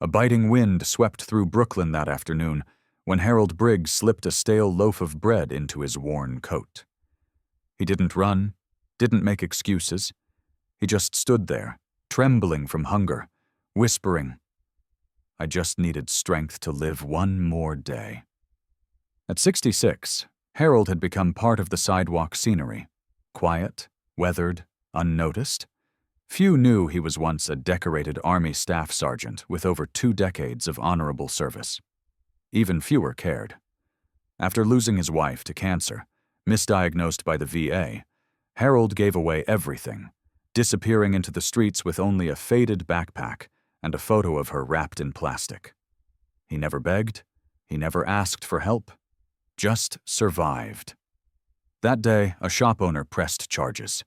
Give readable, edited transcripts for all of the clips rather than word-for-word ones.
A biting wind swept through Brooklyn that afternoon when Harold Briggs slipped a stale loaf of bread into his worn coat. He didn't run, didn't make excuses. He just stood there, trembling from hunger, whispering, "I just needed strength to live one more day." At 66, Harold had become part of the sidewalk scenery, quiet, weathered, unnoticed. Few knew he was once a decorated Army staff sergeant with over 2 decades of honorable service. Even fewer cared. After losing his wife to cancer, misdiagnosed by the VA, Harold gave away everything, disappearing into the streets with only a faded backpack and a photo of her wrapped in plastic. He never begged, he never asked for help, just survived. That day, a shop owner pressed charges.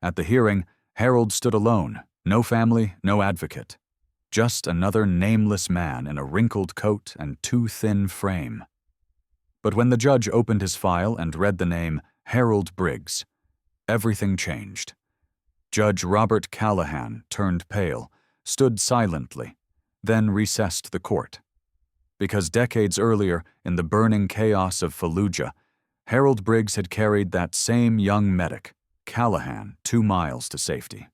At the hearing, Harold stood alone, no family, no advocate. Just another nameless man in a wrinkled coat and too thin frame. But when the judge opened his file and read the name Harold Briggs, everything changed. Judge Robert Callahan turned pale, stood silently, then recessed the court. Because decades earlier, in the burning chaos of Fallujah, Harold Briggs had carried that same young medic, Callahan, 2 miles to safety.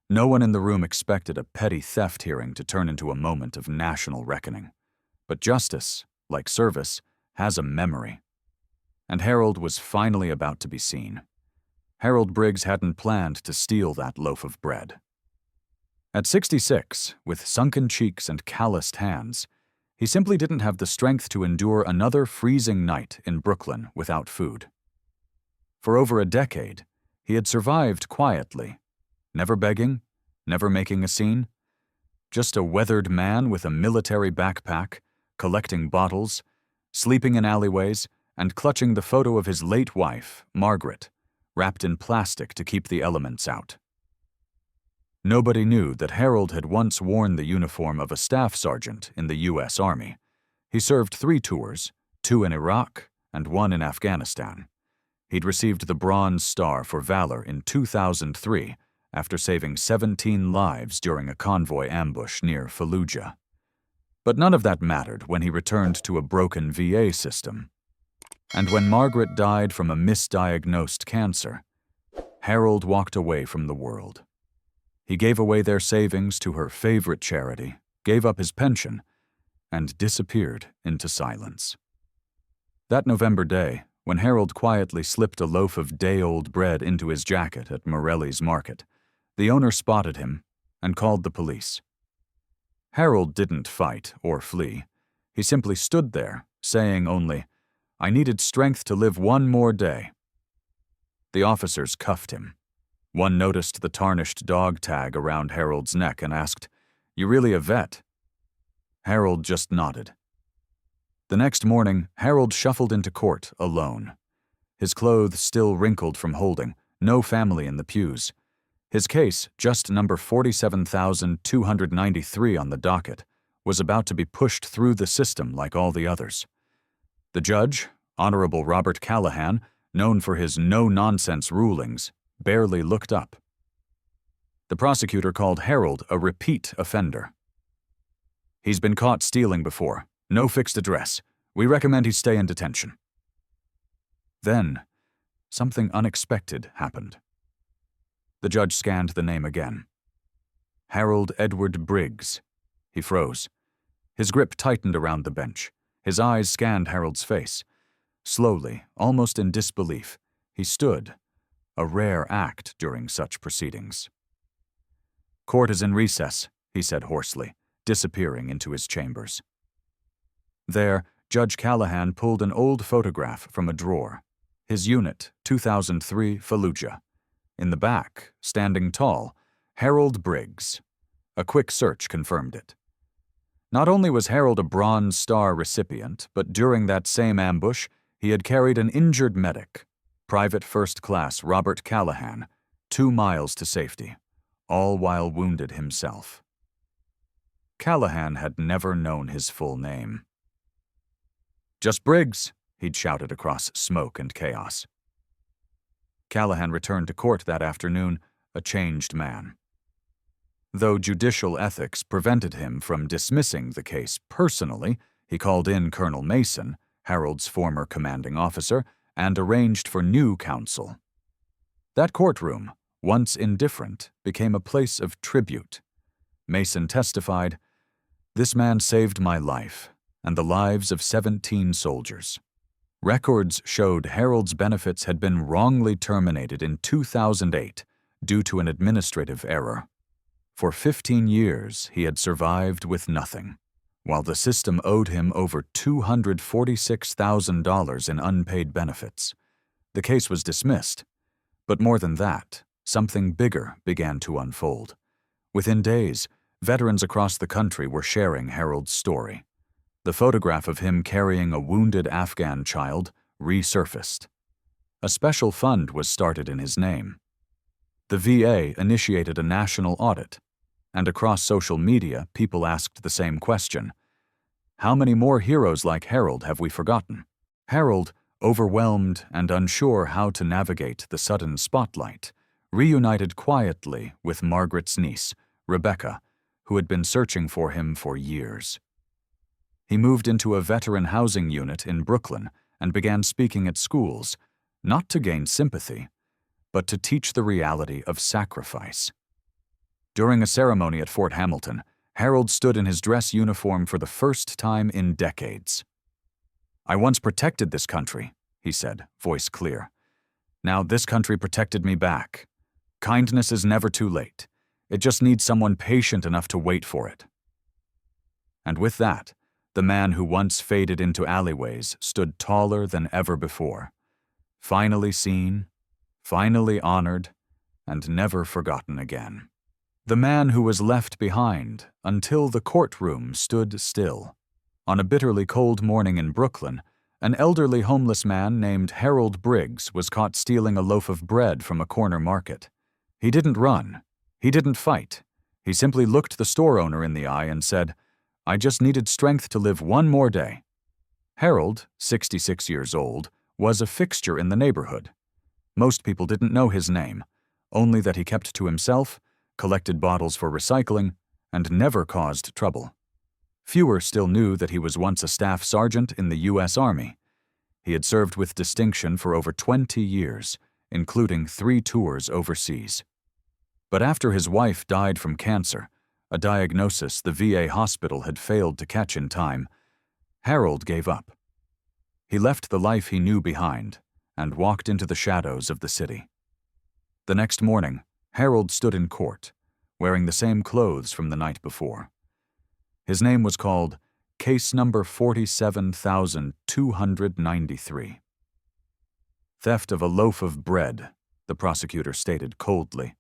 No one in the room expected a petty theft hearing to turn into a moment of national reckoning. But justice, like service, has a memory. And Harold was finally about to be seen. Harold Briggs hadn't planned to steal that loaf of bread. At 66, with sunken cheeks and calloused hands, he simply didn't have the strength to endure another freezing night in Brooklyn without food. For over a decade, he had survived quietly, never begging, never making a scene. Just a weathered man with a military backpack, collecting bottles, sleeping in alleyways, and clutching the photo of his late wife, Margaret, wrapped in plastic to keep the elements out. Nobody knew that Harold had once worn the uniform of a staff sergeant in the U.S. Army. He served 3 tours, 2 in Iraq and 1 in Afghanistan. He'd received the Bronze Star for valor in 2003 after saving 17 lives during a convoy ambush near Fallujah. But none of that mattered when he returned to a broken VA system. And when Margaret died from a misdiagnosed cancer, Harold walked away from the world. He gave away their savings to her favorite charity, gave up his pension, and disappeared into silence. That November day, when Harold quietly slipped a loaf of day-old bread into his jacket at Morelli's Market, the owner spotted him and called the police. Harold didn't fight or flee. He simply stood there, saying only, "I needed strength to live one more day." The officers cuffed him. One noticed the tarnished dog tag around Harold's neck and asked, "You really a vet?" Harold just nodded. The next morning, Harold shuffled into court alone. His clothes still wrinkled from holding, no family in the pews. His case, just number 47,293 on the docket, was about to be pushed through the system like all the others. The judge, Honorable Robert Callahan, known for his no-nonsense rulings, barely looked up. The prosecutor called Harold a repeat offender. "He's been caught stealing before. No fixed address. We recommend he stay in detention." Then, something unexpected happened. The judge scanned the name again. Harold Edward Briggs. He froze. His grip tightened around the bench. His eyes scanned Harold's face. Slowly, almost in disbelief, he stood, a rare act during such proceedings. "Court is in recess," he said hoarsely, disappearing into his chambers. There, Judge Callahan pulled an old photograph from a drawer. His unit, 2003 Fallujah. In the back, standing tall, Harold Briggs. A quick search confirmed it. Not only was Harold a Bronze Star recipient, but during that same ambush, he had carried an injured medic, Private First Class Robert Callahan, 2 miles to safety, all while wounded himself. Callahan had never known his full name. "Just Briggs," he'd shouted across smoke and chaos. Callahan returned to court that afternoon, a changed man. Though judicial ethics prevented him from dismissing the case personally, he called in Colonel Mason, Harold's former commanding officer, and arranged for new counsel. That courtroom, once indifferent, became a place of tribute. Mason testified, "This man saved my life and the lives of 17 soldiers." Records showed Harold's benefits had been wrongly terminated in 2008 due to an administrative error. For 15 years, he had survived with nothing, while the system owed him over $246,000 in unpaid benefits. The case was dismissed, but more than that, something bigger began to unfold. Within days, veterans across the country were sharing Harold's story. The photograph of him carrying a wounded Afghan child resurfaced. A special fund was started in his name. The VA initiated a national audit, and across social media, people asked the same question: how many more heroes like Harold have we forgotten? Harold, overwhelmed and unsure how to navigate the sudden spotlight, reunited quietly with Margaret's niece, Rebecca, who had been searching for him for years. He moved into a veteran housing unit in Brooklyn and began speaking at schools, not to gain sympathy, but to teach the reality of sacrifice. During a ceremony at Fort Hamilton, Harold stood in his dress uniform for the first time in decades. "I once protected this country," he said, voice clear. "Now this country protected me back. Kindness is never too late. It just needs someone patient enough to wait for it." And with that, the man who once faded into alleyways stood taller than ever before. Finally seen, finally honored, and never forgotten again. The man who was left behind until the courtroom stood still. On a bitterly cold morning in Brooklyn, an elderly homeless man named Harold Briggs was caught stealing a loaf of bread from a corner market. He didn't run. He didn't fight. He simply looked the store owner in the eye and said, "I just needed strength to live one more day." Harold, 66 years old, was a fixture in the neighborhood. Most people didn't know his name, only that he kept to himself, collected bottles for recycling, and never caused trouble. Fewer still knew that he was once a staff sergeant in the U.S. Army. He had served with distinction for over 20 years, including 3 tours overseas. But after his wife died from cancer, a diagnosis the VA hospital had failed to catch in time, Harold gave up. He left the life he knew behind and walked into the shadows of the city. The next morning, Harold stood in court, wearing the same clothes from the night before. His name was called Case Number 47,293. "Theft of a loaf of bread," the prosecutor stated coldly.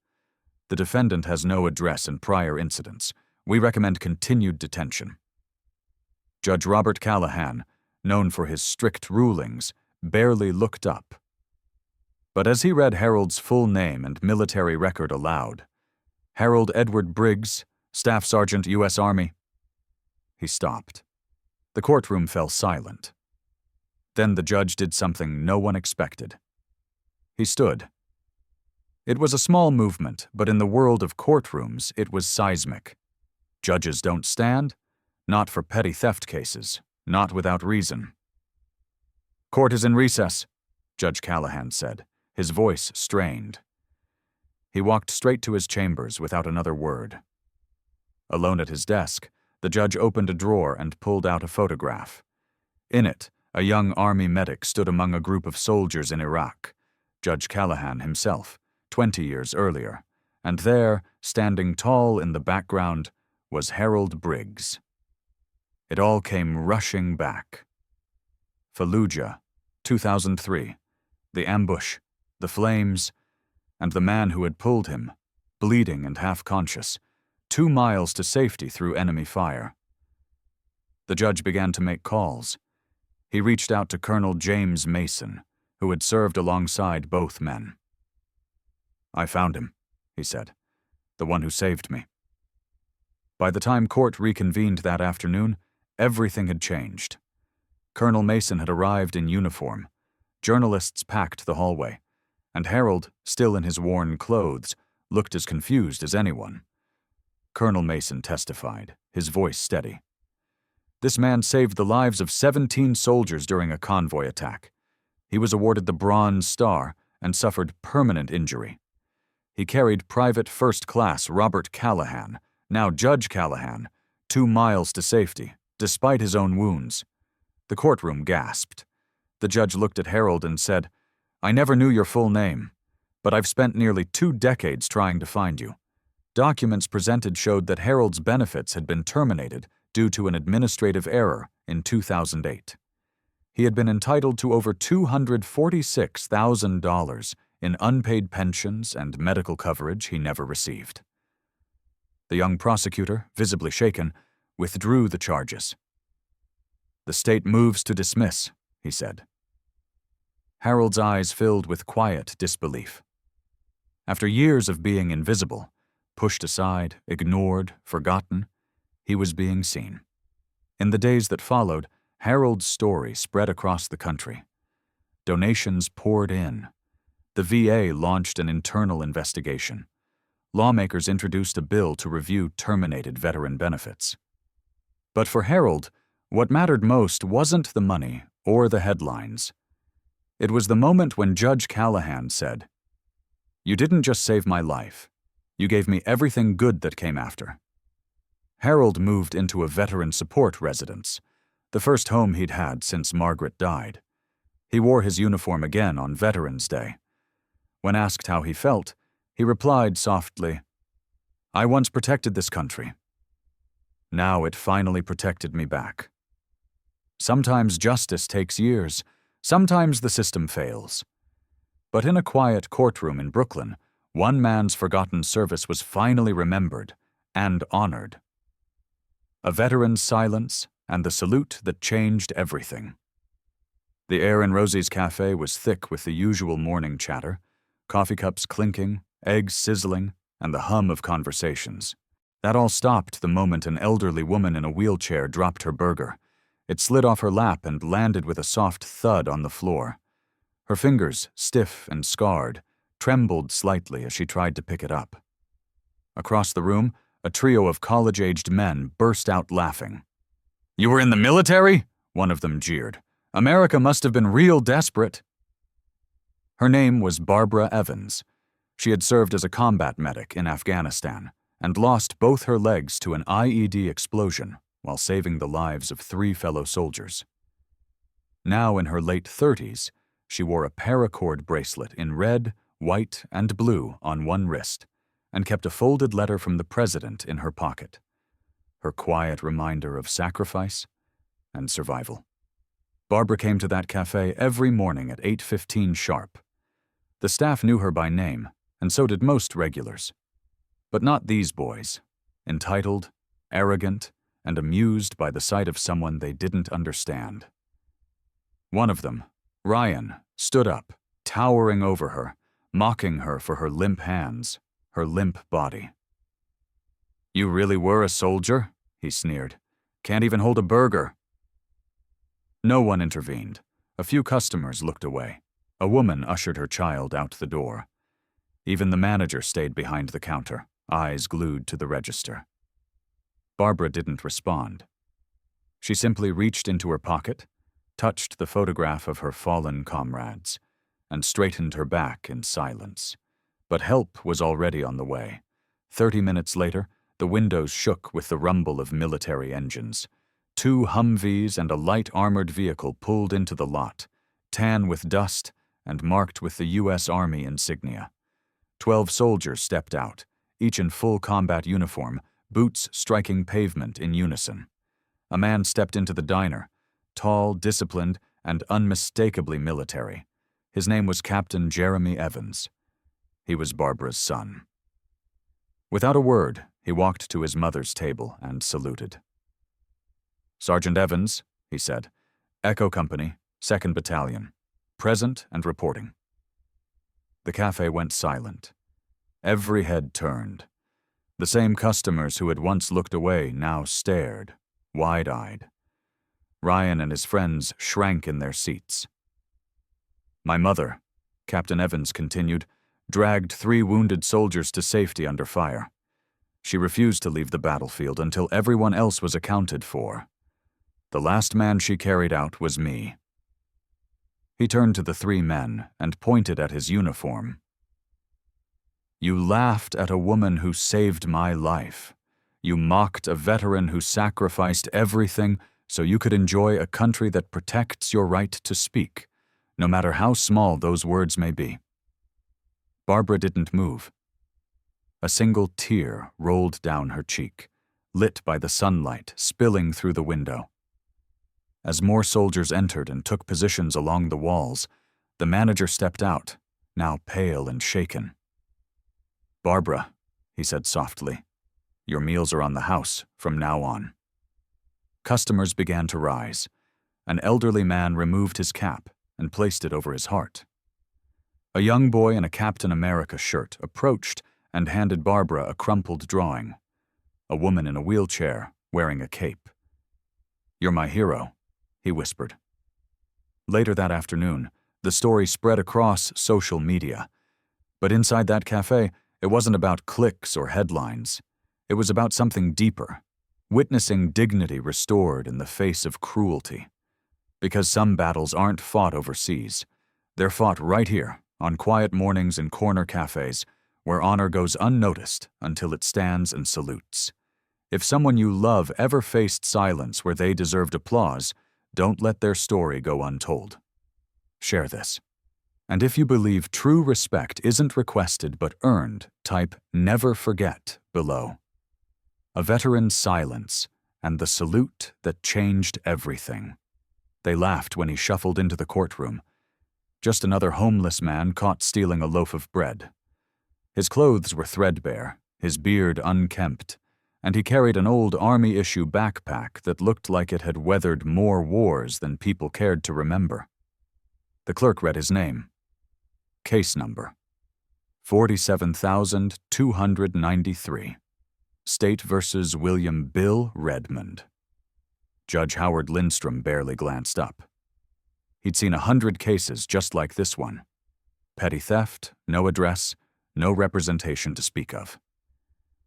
"The defendant has no address and prior incidents. We recommend continued detention." Judge Robert Callahan, known for his strict rulings, barely looked up. But as he read Harold's full name and military record aloud, "Harold Edward Briggs, Staff Sergeant, U.S. Army," he stopped. The courtroom fell silent. Then the judge did something no one expected. He stood. It was a small movement, but in the world of courtrooms, it was seismic. Judges don't stand, not for petty theft cases, not without reason. "Court is in recess," Judge Callahan said, his voice strained. He walked straight to his chambers without another word. Alone at his desk, the judge opened a drawer and pulled out a photograph. In it, a young Army medic stood among a group of soldiers in Iraq, Judge Callahan himself, 20 years earlier, and there, standing tall in the background, was Harold Briggs. It all came rushing back. Fallujah, 2003, the ambush, the flames, and the man who had pulled him, bleeding and half-conscious, 2 miles to safety through enemy fire. The judge began to make calls. He reached out to Colonel James Mason, who had served alongside both men. "I found him," he said, "the one who saved me." By the time court reconvened that afternoon, everything had changed. Colonel Mason had arrived in uniform. Journalists packed the hallway, and Harold, still in his worn clothes, looked as confused as anyone. Colonel Mason testified, his voice steady. This man saved the lives of 17 soldiers during a convoy attack. He was awarded the Bronze Star and suffered permanent injury. He carried Private First Class Robert Callahan, now Judge Callahan, 2 miles to safety, despite his own wounds. The courtroom gasped. The judge looked at Harold and said, "I never knew your full name, but I've spent nearly 2 decades trying to find you." Documents presented showed that Harold's benefits had been terminated due to an administrative error in 2008. He had been entitled to over $246,000 in unpaid pensions and medical coverage he never received. The young prosecutor, visibly shaken, withdrew the charges. "The state moves to dismiss," he said. Harold's eyes filled with quiet disbelief. After years of being invisible, pushed aside, ignored, forgotten, he was being seen. In the days that followed, Harold's story spread across the country. Donations poured in. The VA launched an internal investigation. Lawmakers introduced a bill to review terminated veteran benefits. But for Harold, what mattered most wasn't the money or the headlines. It was the moment when Judge Callahan said, "You didn't just save my life. You gave me everything good that came after." Harold moved into a veteran support residence, the first home he'd had since Margaret died. He wore his uniform again on Veterans Day. When asked how he felt, he replied softly, "I once protected this country. Now it finally protected me back." Sometimes justice takes years, sometimes the system fails. But in a quiet courtroom in Brooklyn, one man's forgotten service was finally remembered and honored. A veteran's silence and the salute that changed everything. The air in Rosie's cafe was thick with the usual morning chatter, coffee cups clinking, eggs sizzling, and the hum of conversations. That all stopped the moment an elderly woman in a wheelchair dropped her burger. It slid off her lap and landed with a soft thud on the floor. Her fingers, stiff and scarred, trembled slightly as she tried to pick it up. Across the room, a trio of college-aged men burst out laughing. "You were in the military?" one of them jeered. "America must have been real desperate." Her name was Barbara Evans. She had served as a combat medic in Afghanistan and lost both her legs to an IED explosion while saving the lives of 3 fellow soldiers. Now in her late 30s, she wore a paracord bracelet in red, white, and blue on one wrist and kept a folded letter from the president in her pocket, her quiet reminder of sacrifice and survival. Barbara came to that cafe every morning at 8:15 sharp. The staff knew her by name, and so did most regulars. But not these boys, entitled, arrogant, and amused by the sight of someone they didn't understand. One of them, Ryan, stood up, towering over her, mocking her for her limp hands, her limp body. "You really were a soldier?" he sneered. "Can't even hold a burger." No one intervened. A few customers looked away. A woman ushered her child out the door. Even the manager stayed behind the counter, eyes glued to the register. Barbara didn't respond. She simply reached into her pocket, touched the photograph of her fallen comrades, and straightened her back in silence. But help was already on the way. 30 minutes later, the windows shook with the rumble of military engines. 2 Humvees and a light armored vehicle pulled into the lot, tan with dust and marked with the U.S. Army insignia. 12 soldiers stepped out, each in full combat uniform, boots striking pavement in unison. A man stepped into the diner, tall, disciplined, and unmistakably military. His name was Captain Jeremy Evans. He was Barbara's son. Without a word, he walked to his mother's table and saluted. "Sergeant Evans," he said, "Echo Company, 2nd Battalion, present and reporting." The cafe went silent. Every head turned. The same customers who had once looked away now stared, wide-eyed. Ryan and his friends shrank in their seats. "My mother," Captain Evans continued, "dragged 3 wounded soldiers to safety under fire. She refused to leave the battlefield until everyone else was accounted for. The last man she carried out was me." He turned to the three men and pointed at his uniform. "You laughed at a woman who saved my life. You mocked a veteran who sacrificed everything so you could enjoy a country that protects your right to speak, no matter how small those words may be." Barbara didn't move. A single tear rolled down her cheek, lit by the sunlight spilling through the window. As more soldiers entered and took positions along the walls, the manager stepped out, now pale and shaken. "Barbara," he said softly, "your meals are on the house from now on." Customers began to rise. An elderly man removed his cap and placed it over his heart. A young boy in a Captain America shirt approached and handed Barbara a crumpled drawing. A woman in a wheelchair, wearing a cape. "You're my hero," he whispered. Later that afternoon, the story spread across social media. But inside that cafe, it wasn't about clicks or headlines. It was about something deeper, witnessing dignity restored in the face of cruelty. Because some battles aren't fought overseas. They're fought right here, on quiet mornings in corner cafes, where honor goes unnoticed until it stands and salutes. If someone you love ever faced silence where they deserved applause, don't let their story go untold. Share this. And if you believe true respect isn't requested but earned, type "never forget" below. A veteran's silence and the salute that changed everything. They laughed when he shuffled into the courtroom. Just another homeless man caught stealing a loaf of bread. His clothes were threadbare, his beard unkempt, and he carried an old Army-issue backpack that looked like it had weathered more wars than people cared to remember. The clerk read his name. Case number 47,293. State versus William Bill Redmond. Judge Howard Lindstrom barely glanced up. He'd seen 100 cases just like this one. Petty theft, no address, no representation to speak of.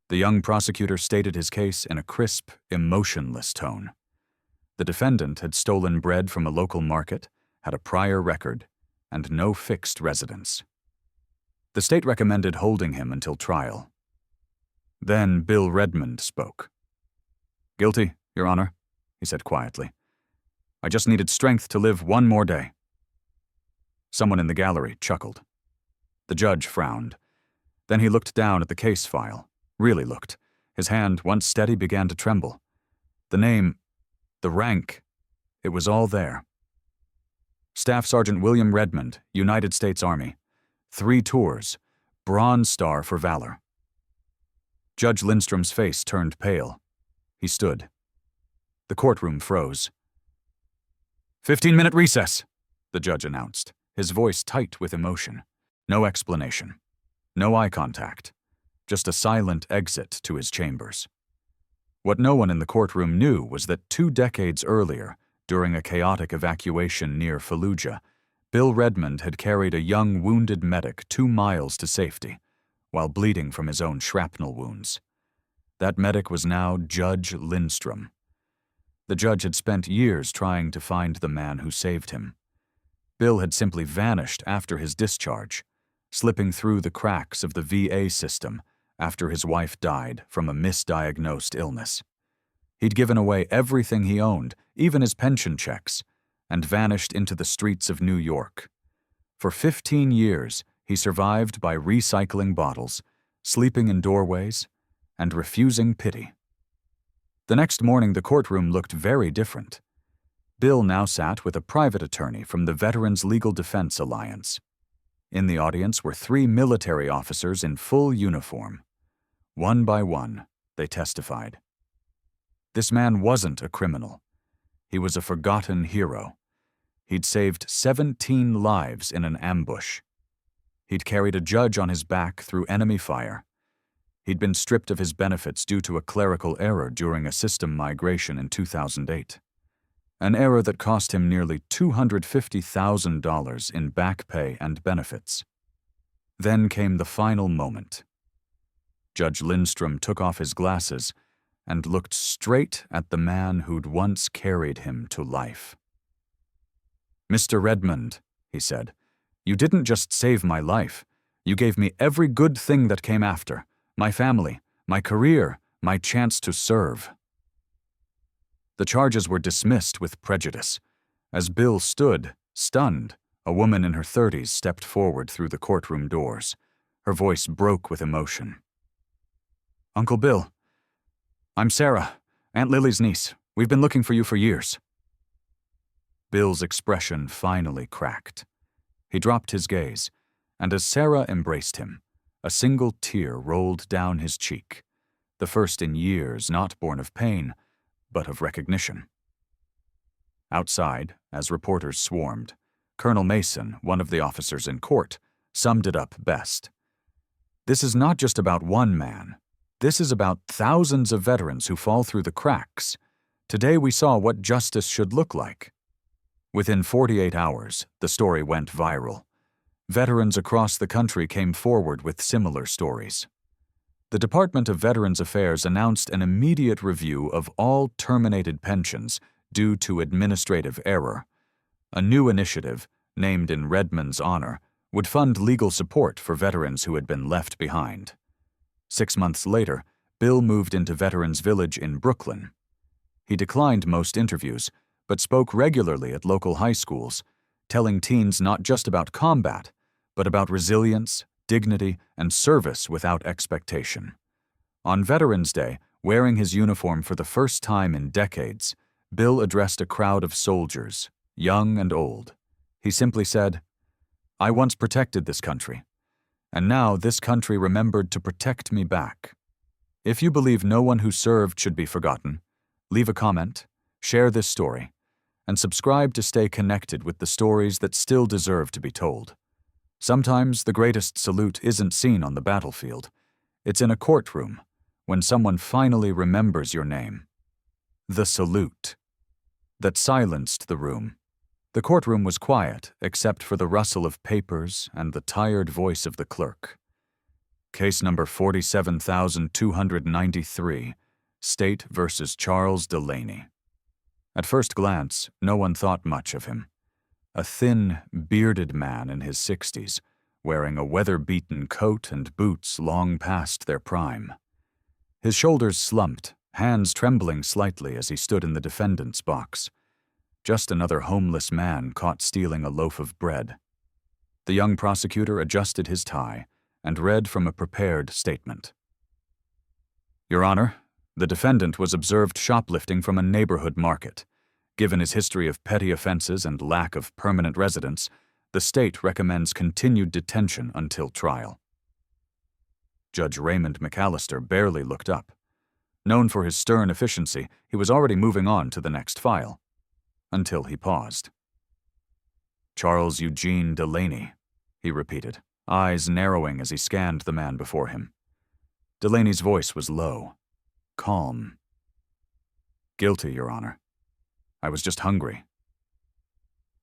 The young prosecutor stated his case in a crisp, emotionless tone. The defendant had stolen bread from a local market, had a prior record, and no fixed residence. The state recommended holding him until trial. Then Bill Redmond spoke. "Guilty, Your Honor," he said quietly. "I just needed strength to live one more day." Someone in the gallery chuckled. The judge frowned. Then he looked down at the case file. Really looked. His hand, once steady, began to tremble. The name, the rank, it was all there. Staff Sergeant William Redmond, United States Army. 3 tours, Bronze Star for Valor. Judge Lindstrom's face turned pale. He stood. The courtroom froze. 15-minute recess, the judge announced, his voice tight with emotion. No explanation. No eye contact. Just a silent exit to his chambers. What no one in the courtroom knew was that 2 decades earlier, during a chaotic evacuation near Fallujah, Bill Redmond had carried a young wounded medic 2 miles to safety, while bleeding from his own shrapnel wounds. That medic was now Judge Lindstrom. The judge had spent years trying to find the man who saved him. Bill had simply vanished after his discharge, slipping through the cracks of the VA system after his wife died from a misdiagnosed illness. He'd given away everything he owned, even his pension checks, and vanished into the streets of New York. For 15 years, he survived by recycling bottles, sleeping in doorways, and refusing pity. The next morning, the courtroom looked very different. Bill now sat with a private attorney from the Veterans Legal Defense Alliance. In the audience were 3 military officers in full uniform. One by one, they testified. This man wasn't a criminal. He was a forgotten hero. He'd saved 17 lives in an ambush. He'd carried a judge on his back through enemy fire. He'd been stripped of his benefits due to a clerical error during a system migration in 2008. An error that cost him nearly $250,000 in back pay and benefits. Then came the final moment. Judge Lindstrom took off his glasses and looked straight at the man who'd once carried him to life. "Mr. Redmond," he said, "you didn't just save my life. You gave me every good thing that came after, my family, my career, my chance to serve." The charges were dismissed with prejudice. As Bill stood, stunned, a woman in her 30s stepped forward through the courtroom doors. Her voice broke with emotion. "Uncle Bill, I'm Sarah, Aunt Lily's niece. We've been looking for you for years." Bill's expression finally cracked. He dropped his gaze, and as Sarah embraced him, a single tear rolled down his cheek, the first in years not born of pain, but of recognition. Outside, as reporters swarmed, Colonel Mason, one of the officers in court, summed it up best. "This is not just about one man. This is about thousands of veterans who fall through the cracks. Today we saw what justice should look like." Within 48 hours, the story went viral. Veterans across the country came forward with similar stories. The Department of Veterans Affairs announced an immediate review of all terminated pensions due to administrative error. A new initiative, named in Redmond's honor, would fund legal support for veterans who had been left behind. 6 months later, Bill moved into Veterans Village in Brooklyn. He declined most interviews, but spoke regularly at local high schools, telling teens not just about combat, but about resilience, dignity, and service without expectation. On Veterans Day, wearing his uniform for the first time in decades, Bill addressed a crowd of soldiers, young and old. He simply said, "I once protected this country, and now this country remembered to protect me back. If you believe no one who served should be forgotten, leave a comment, share this story, and subscribe to stay connected with the stories that still deserve to be told. Sometimes the greatest salute isn't seen on the battlefield. It's in a courtroom, when someone finally remembers your name." The salute that silenced the room. The courtroom was quiet, except for the rustle of papers and the tired voice of the clerk. "Case number 47,293, State versus Charles Delaney." At first glance, no one thought much of him. A thin, bearded man in his 60s, wearing a weather-beaten coat and boots long past their prime. His shoulders slumped, hands trembling slightly as he stood in the defendant's box. Just another homeless man caught stealing a loaf of bread. The young prosecutor adjusted his tie and read from a prepared statement. "Your Honor, the defendant was observed shoplifting from a neighborhood market. Given his history of petty offenses and lack of permanent residence, the state recommends continued detention until trial." Judge Raymond McAllister barely looked up. Known for his stern efficiency, he was already moving on to the next file. Until he paused. "Charles Eugene Delaney," he repeated, eyes narrowing as he scanned the man before him. Delaney's voice was low, calm. "Guilty, Your Honor. I was just hungry."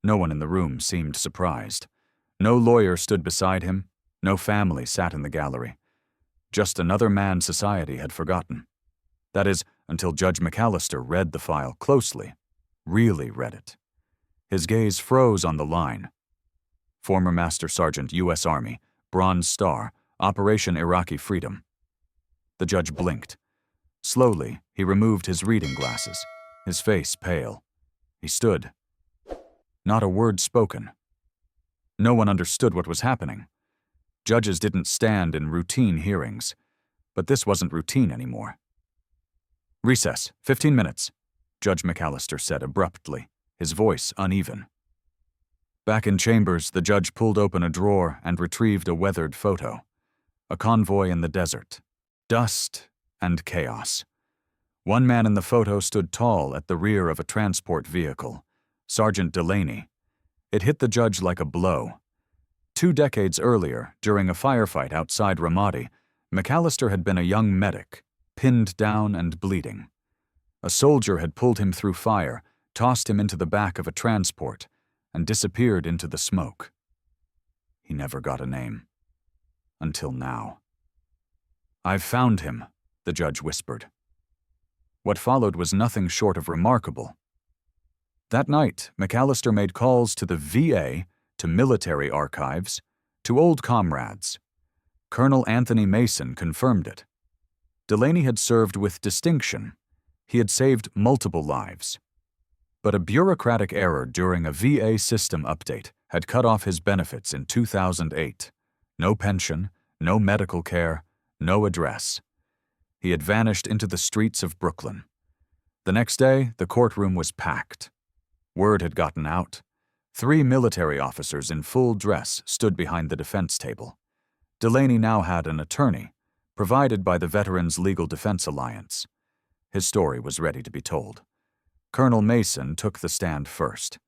No one in the room seemed surprised. No lawyer stood beside him. No family sat in the gallery. Just another man society had forgotten. That is, until Judge McAllister read the file closely, really read it. His gaze froze on the line. Former Master Sergeant, U.S. Army, Bronze Star, Operation Iraqi Freedom. The judge blinked. Slowly, he removed his reading glasses, his face pale. He stood. Not a word spoken. No one understood what was happening. Judges didn't stand in routine hearings, but this wasn't routine anymore. "Recess, 15 minutes, Judge McAllister said abruptly, his voice uneven. Back in chambers, the judge pulled open a drawer and retrieved a weathered photo. A convoy in the desert. Dust and chaos. One man in the photo stood tall at the rear of a transport vehicle, Sergeant Delaney. It hit the judge like a blow. 2 decades earlier, during a firefight outside Ramadi, McAllister had been a young medic, pinned down and bleeding. A soldier had pulled him through fire, tossed him into the back of a transport, and disappeared into the smoke. He never got a name. Until now. "I've found him," the judge whispered. What followed was nothing short of remarkable. That night, McAllister made calls to the VA, to military archives, to old comrades. Colonel Anthony Mason confirmed it. Delaney had served with distinction. He had saved multiple lives. But a bureaucratic error during a VA system update had cut off his benefits in 2008. No pension, no medical care, no address. He had vanished into the streets of Brooklyn. The next day, the courtroom was packed. Word had gotten out. 3 military officers in full dress stood behind the defense table. Delaney now had an attorney, provided by the Veterans Legal Defense Alliance. His story was ready to be told. Colonel Mason took the stand first.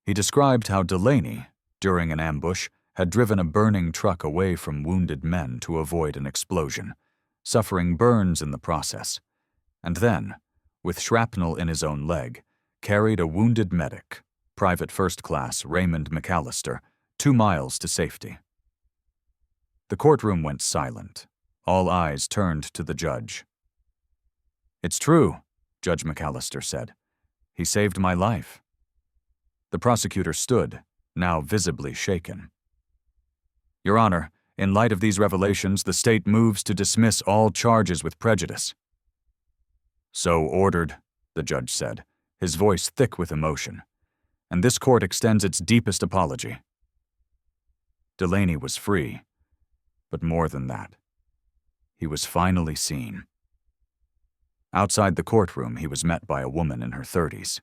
He described how Delaney, during an ambush, had driven a burning truck away from wounded men to avoid an explosion, suffering burns in the process, and then, with shrapnel in his own leg, carried a wounded medic, Private First Class Raymond McAllister, 2 miles to safety. The courtroom went silent. All eyes turned to the judge. "It's true," Judge McAllister said. "He saved my life." The prosecutor stood, now visibly shaken. "Your Honor, in light of these revelations, the state moves to dismiss all charges with prejudice." "So ordered," the judge said, his voice thick with emotion. "And this court extends its deepest apology." Delaney was free, but more than that. He was finally seen. Outside the courtroom, he was met by a woman in her 30s.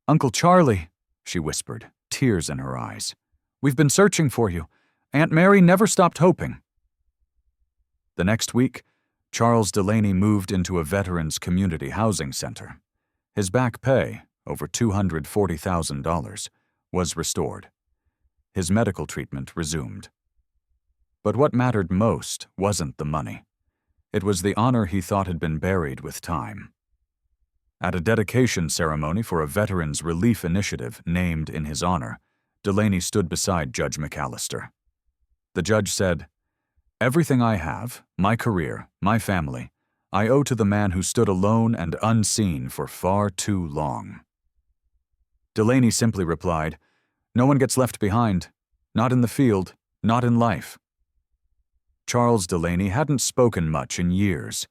"Uncle Charlie," she whispered, tears in her eyes. "We've been searching for you. Aunt Mary never stopped hoping." The next week, Charles Delaney moved into a veterans community housing center. His back pay, over $240,000, was restored. His medical treatment resumed. But what mattered most wasn't the money. It was the honor he thought had been buried with time. At a dedication ceremony for a veterans relief initiative named in his honor, Delaney stood beside Judge McAllister. The judge said, "Everything I have, my career, my family, I owe to the man who stood alone and unseen for far too long." Delaney simply replied, "No one gets left behind. Not in the field, not in life." Charles Delaney hadn't spoken much in years.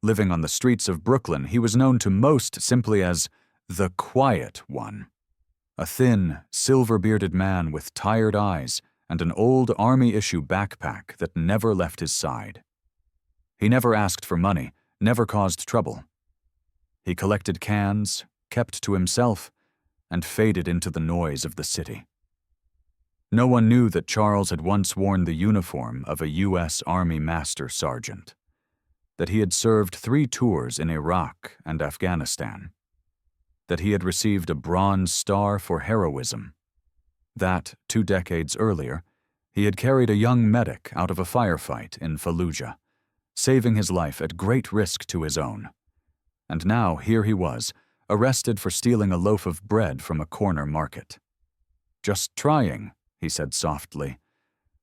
Living on the streets of Brooklyn, he was known to most simply as the Quiet One. A thin, silver-bearded man with tired eyes and an old Army-issue backpack that never left his side. He never asked for money, never caused trouble. He collected cans, kept to himself, and faded into the noise of the city. No one knew that Charles had once worn the uniform of a U.S. Army Master Sergeant, that he had served 3 tours in Iraq and Afghanistan, that he had received a Bronze Star for heroism, that, 2 decades earlier, he had carried a young medic out of a firefight in Fallujah, saving his life at great risk to his own. And now here he was, arrested for stealing a loaf of bread from a corner market. "Just trying," he said softly,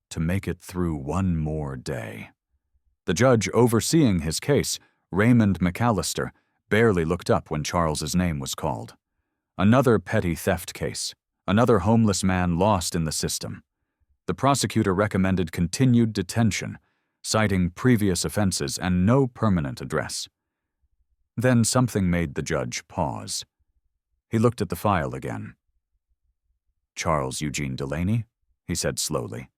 "to make it through one more day." The judge overseeing his case, Raymond McAllister, barely looked up when Charles's name was called. Another petty theft case, another homeless man lost in the system. The prosecutor recommended continued detention, citing previous offenses and no permanent address. Then something made the judge pause. He looked at the file again. "Charles Eugene Delaney," he said slowly.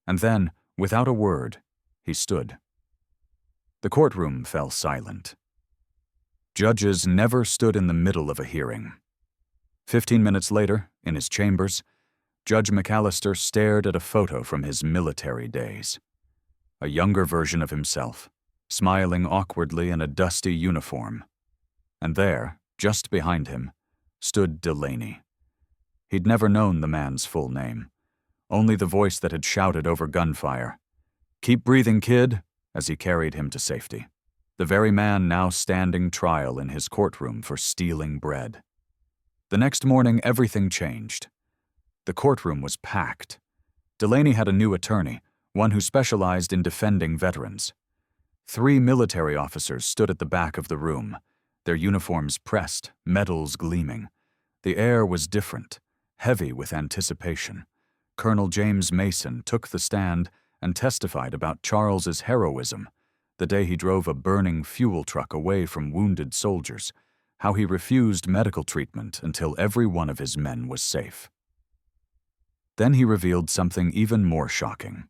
And then, without a word, he stood. The courtroom fell silent. Judges never stood in the middle of a hearing. 15 minutes later, in his chambers, Judge McAllister stared at a photo from his military days. A younger version of himself, smiling awkwardly in a dusty uniform. And there, just behind him, stood Delaney. He'd never known the man's full name, only the voice that had shouted over gunfire, "Keep breathing, kid," as he carried him to safety. The very man now standing trial in his courtroom for stealing bread. The next morning, everything changed. The courtroom was packed. Delaney had a new attorney, one who specialized in defending veterans. 3 military officers stood at the back of the room, their uniforms pressed, medals gleaming. The air was different, heavy with anticipation. Colonel James Mason took the stand and testified about Charles's heroism, the day he drove a burning fuel truck away from wounded soldiers, how he refused medical treatment until every one of his men was safe. Then he revealed something even more shocking.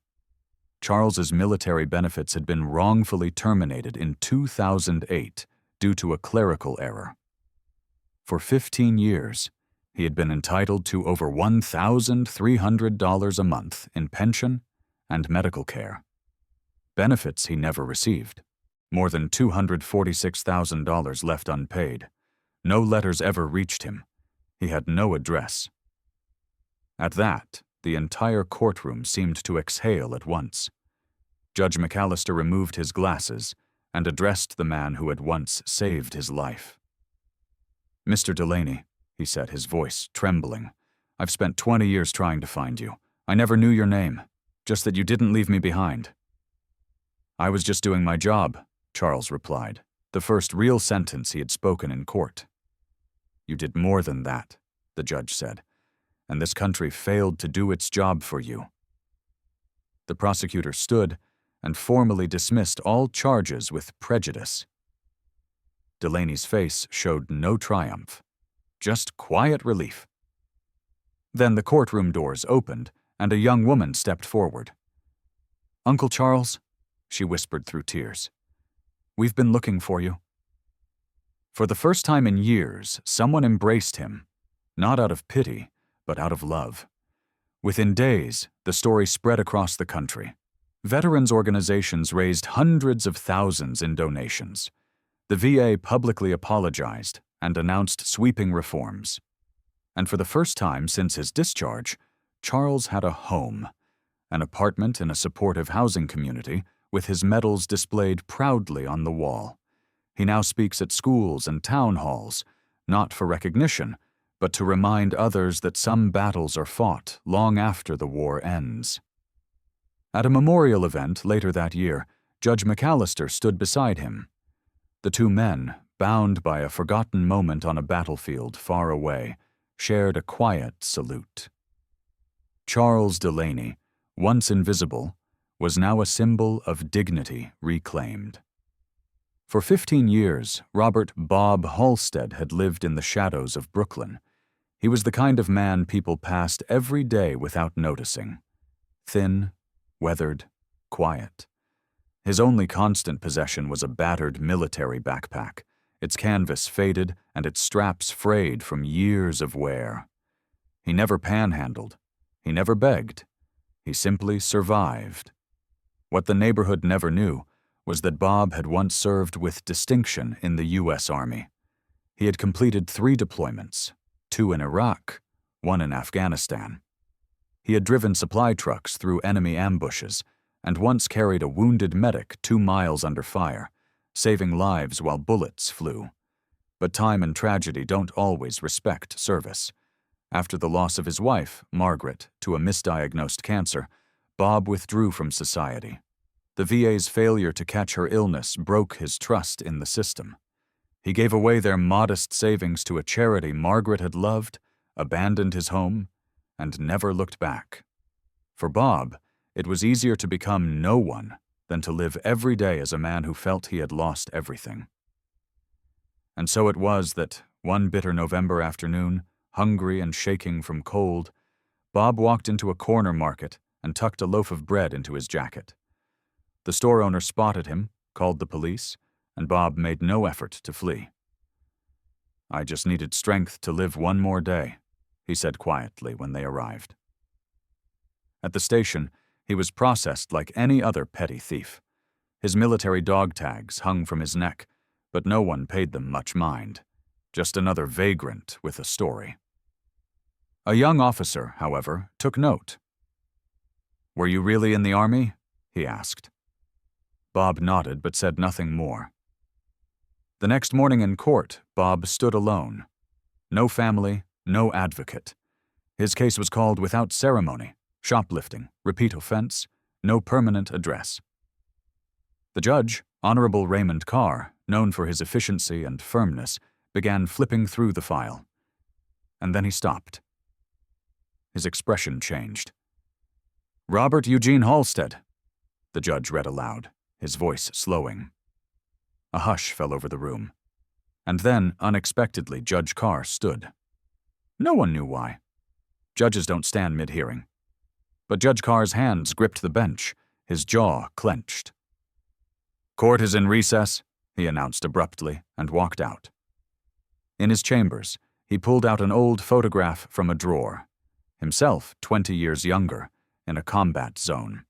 Charles's military benefits had been wrongfully terminated in 2008 due to a clerical error. For 15 years, he had been entitled to over $1,300 a month in pension and medical care. Benefits he never received. More than $246,000 left unpaid. No letters ever reached him. He had no address. At that, the entire courtroom seemed to exhale at once. Judge McAllister removed his glasses and addressed the man who had once saved his life. "Mr. Delaney," he said, his voice trembling, "I've spent 20 years trying to find you. I never knew your name, just that you didn't leave me behind." "I was just doing my job," Charles replied, the first real sentence he had spoken in court. "You did more than that," the judge said, "and this country failed to do its job for you." The prosecutor stood and formally dismissed all charges with prejudice. Delaney's face showed no triumph, just quiet relief. Then the courtroom doors opened and a young woman stepped forward. "Uncle Charles," she whispered through tears, "we've been looking for you." For the first time in years, someone embraced him, not out of pity, but out of love. Within days, the story spread across the country. Veterans organizations raised hundreds of thousands in donations. The VA publicly apologized and announced sweeping reforms. And for the first time since his discharge, Charles had a home, an apartment in a supportive housing community with his medals displayed proudly on the wall. He now speaks at schools and town halls, not for recognition, but to remind others that some battles are fought long after the war ends. At a memorial event later that year, Judge McAllister stood beside him. The two men, bound by a forgotten moment on a battlefield far away, shared a quiet salute. Charles Delaney, once invisible, was now a symbol of dignity reclaimed. For 15 years, Robert "Bob" Halstead had lived in the shadows of Brooklyn. He was the kind of man people passed every day without noticing. Thin, weathered, quiet. His only constant possession was a battered military backpack, its canvas faded and its straps frayed from years of wear. He never panhandled. He never begged. He simply survived. What the neighborhood never knew was that Bob had once served with distinction in the U.S. Army. He had completed 3 deployments, 2 in Iraq, 1 in Afghanistan. He had driven supply trucks through enemy ambushes and once carried a wounded medic 2 miles under fire, saving lives while bullets flew. But time and tragedy don't always respect service. After the loss of his wife, Margaret, to a misdiagnosed cancer, Bob withdrew from society. The VA's failure to catch her illness broke his trust in the system. He gave away their modest savings to a charity Margaret had loved, abandoned his home, and never looked back. For Bob, it was easier to become no one than to live every day as a man who felt he had lost everything. And so it was that, one bitter November afternoon, hungry and shaking from cold, Bob walked into a corner market and tucked a loaf of bread into his jacket. The store owner spotted him, called the police, and Bob made no effort to flee. "I just needed strength to live one more day," he said quietly when they arrived. At the station, he was processed like any other petty thief. His military dog tags hung from his neck, but no one paid them much mind. Just another vagrant with a story. A young officer, however, took note. "Were you really in the Army?" he asked. Bob nodded but said nothing more. The next morning in court, Bob stood alone. No family, no advocate. His case was called without ceremony: shoplifting, repeat offense, no permanent address. The judge, Honorable Raymond Carr, known for his efficiency and firmness, began flipping through the file. And then he stopped. His expression changed. Robert Eugene Halstead, the judge read aloud, his voice slowing. A hush fell over the room. And then, unexpectedly, Judge Carr stood. No one knew why. Judges don't stand mid-hearing. But Judge Carr's hands gripped the bench, his jaw clenched. Court is in recess, he announced abruptly, and walked out. In his chambers, he pulled out an old photograph from a drawer, himself 20 years younger, in a combat zone.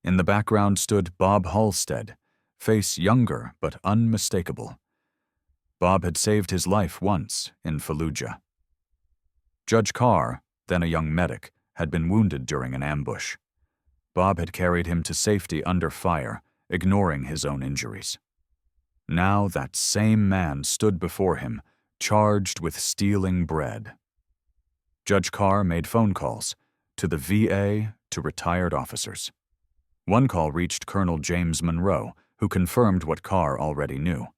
In the background stood Bob Halstead, face younger but unmistakable. Bob had saved his life once in Fallujah. Judge Carr, then a young medic, had been wounded during an ambush. Bob had carried him to safety under fire, ignoring his own injuries. Now that same man stood before him, charged with stealing bread. Judge Carr made phone calls, to the VA, to retired officers. One call reached Colonel James Monroe, who confirmed what Carr already knew.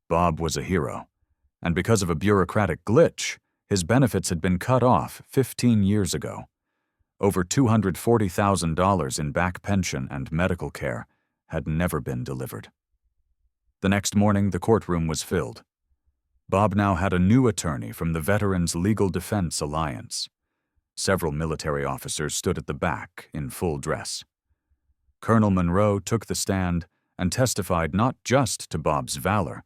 Bob was a hero, and because of a bureaucratic glitch, his benefits had been cut off 15 years ago. Over $240,000 in back pension and medical care had never been delivered. The next morning, the courtroom was filled. Bob now had a new attorney from the Veterans Legal Defense Alliance. Several military officers stood at the back in full dress. Colonel Monroe took the stand and testified not just to Bob's valor,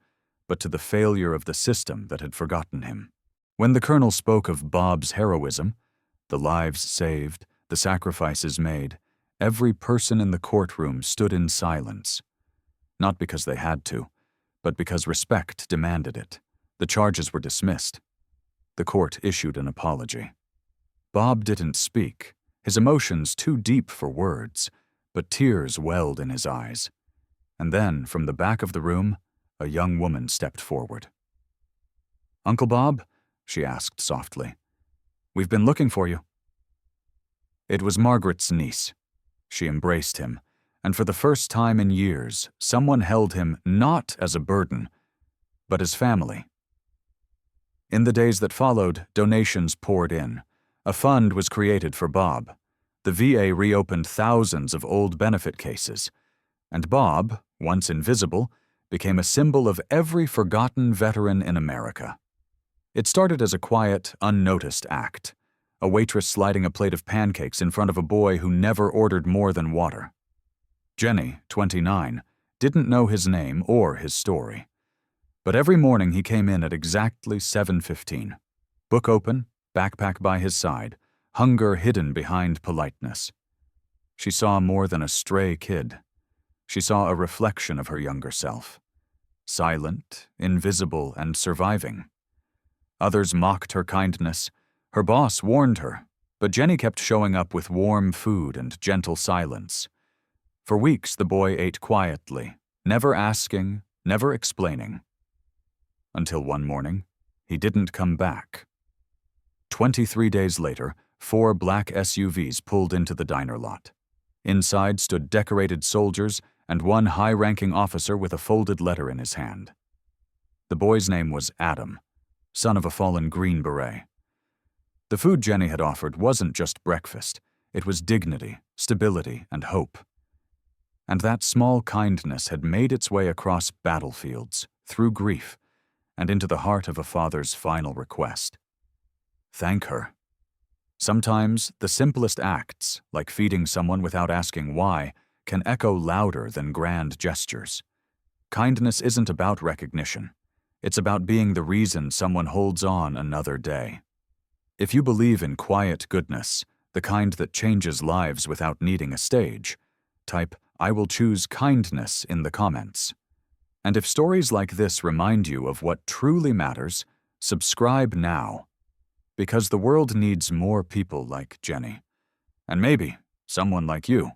but to the failure of the system that had forgotten him. When the colonel spoke of Bob's heroism, the lives saved, the sacrifices made, every person in the courtroom stood in silence. Not because they had to, but because respect demanded it. The charges were dismissed. The court issued an apology. Bob didn't speak, his emotions too deep for words, but tears welled in his eyes. And then, from the back of the room, a young woman stepped forward. "Uncle Bob?" she asked softly. "We've been looking for you." It was Margaret's niece. She embraced him, and for the first time in years, someone held him not as a burden, but as family. In the days that followed, donations poured in. A fund was created for Bob. The VA reopened thousands of old benefit cases, and Bob, once invisible, became a symbol of every forgotten veteran in America. It started as a quiet, unnoticed act, a waitress sliding a plate of pancakes in front of a boy who never ordered more than water. Jenny, 29, didn't know his name or his story. But every morning he came in at exactly 7:15. Book open, backpack by his side, hunger hidden behind politeness. She saw more than a stray kid. She saw a reflection of her younger self. Silent, invisible, and surviving. Others mocked her kindness. Her boss warned her, but Jenny kept showing up with warm food and gentle silence. For weeks the boy ate quietly, never asking, never explaining. Until one morning, he didn't come back. 23 days later, 4 black SUVs pulled into the diner lot. Inside stood decorated soldiers and one high-ranking officer with a folded letter in his hand. The boy's name was Adam, son of a fallen Green Beret. The food Jenny had offered wasn't just breakfast. It was dignity, stability, and hope. And that small kindness had made its way across battlefields, through grief, and into the heart of a father's final request. Thank her. Sometimes the simplest acts, like feeding someone without asking why, can echo louder than grand gestures. Kindness isn't about recognition. It's about being the reason someone holds on another day. If you believe in quiet goodness, the kind that changes lives without needing a stage, type "I will choose kindness" in the comments. And if stories like this remind you of what truly matters, subscribe now. Because the world needs more people like Jenny. And maybe someone like you.